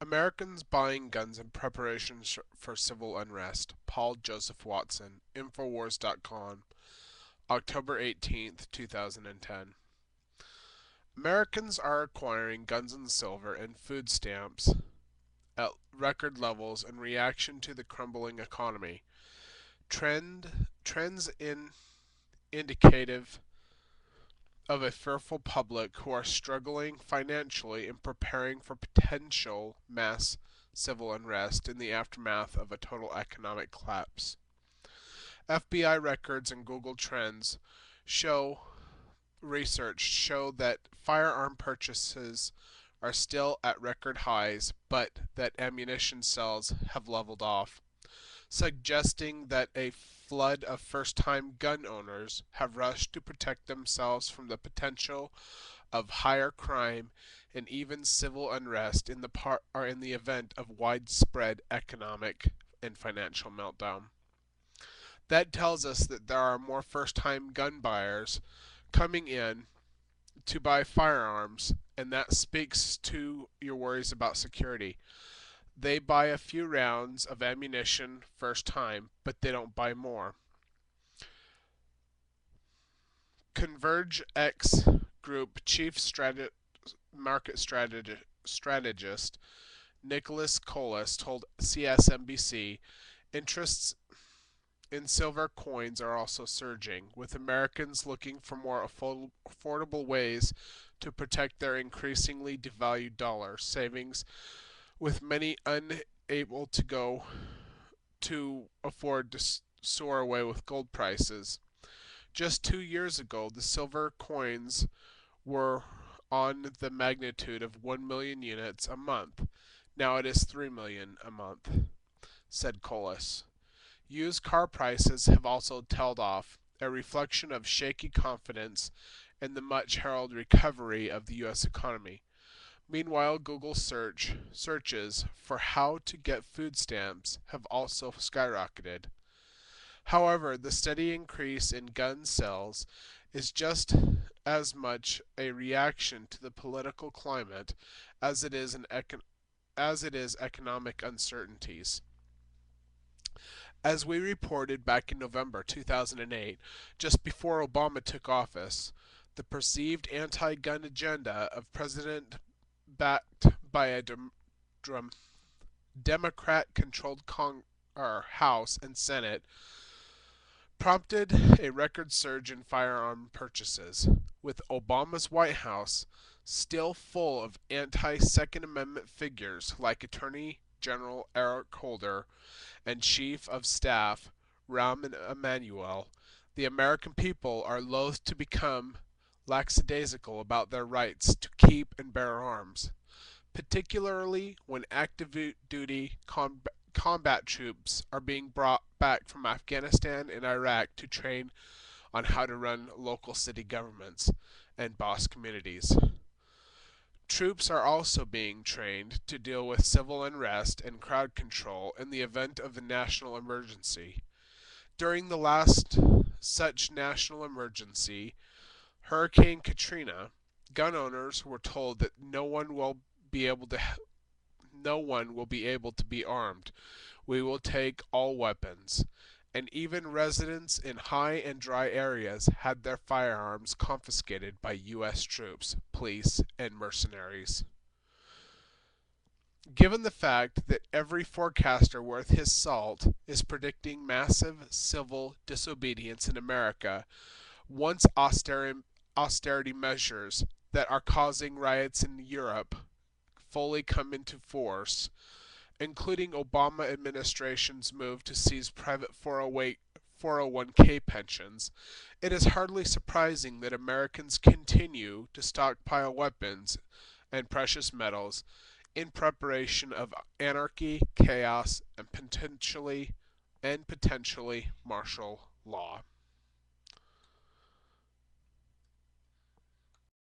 Americans buying guns in preparation for civil unrest. Paul Joseph Watson, Infowars.com, October 18th, 2010. Americans are acquiring guns and silver and food stamps at record levels in reaction to the crumbling economy. Trends indicative of a fearful public who are struggling financially and preparing for potential mass civil unrest in the aftermath of a total economic collapse. FBI records and Google Trends show research show that firearm purchases are still at record highs, but that ammunition sales have leveled off, suggesting that a flood of first-time gun owners have rushed to protect themselves from the potential of higher crime and even civil unrest in the event of widespread economic and financial meltdown. That tells us that there are more first-time gun buyers coming in to buy firearms, and that speaks to your worries about security. They buy a few rounds of ammunition first time, but they don't buy more. Converge X Group Chief Market Strategist Nicholas Colas told CSNBC interests in silver coins are also surging, with Americans looking for more affordable ways to protect their increasingly devalued dollar savings, with many unable to afford to soar away with gold prices. Just 2 years ago, the silver coins were on the magnitude of 1 million units a month. Now it is 3 million a month, said Colas. Used car prices have also tailed off, a reflection of shaky confidence and the much heralded recovery of the U.S. economy. Meanwhile, Google searches for how to get food stamps have also skyrocketed. However, the steady increase in gun sales is just as much a reaction to the political climate as it is economic uncertainties. As we reported back in November 2008, just before Obama took office, the perceived anti-gun agenda of President backed by a Democrat-controlled House and Senate prompted a record surge in firearm purchases, with Obama's White House still full of anti-Second Amendment figures like Attorney General Eric Holder and Chief of Staff Rahm Emanuel. The American people are loath to become lackadaisical about their rights to keep and bear arms, particularly when active duty combat troops are being brought back from Afghanistan and Iraq to train on how to run local city governments and boss communities. Troops are also being trained to deal with civil unrest and crowd control in the event of a national emergency. During the last such national emergency, Hurricane Katrina, gun owners were told that no one will be able to be armed. We will take all weapons. And even residents in high and dry areas had their firearms confiscated by U.S. troops, police, and mercenaries. Given the fact that every forecaster worth his salt is predicting massive civil disobedience in America once austerity measures that are causing riots in Europe fully come into force, including Obama administration's move to seize private 401k pensions, it is hardly surprising that Americans continue to stockpile weapons and precious metals in preparation of anarchy, chaos, and potentially martial law.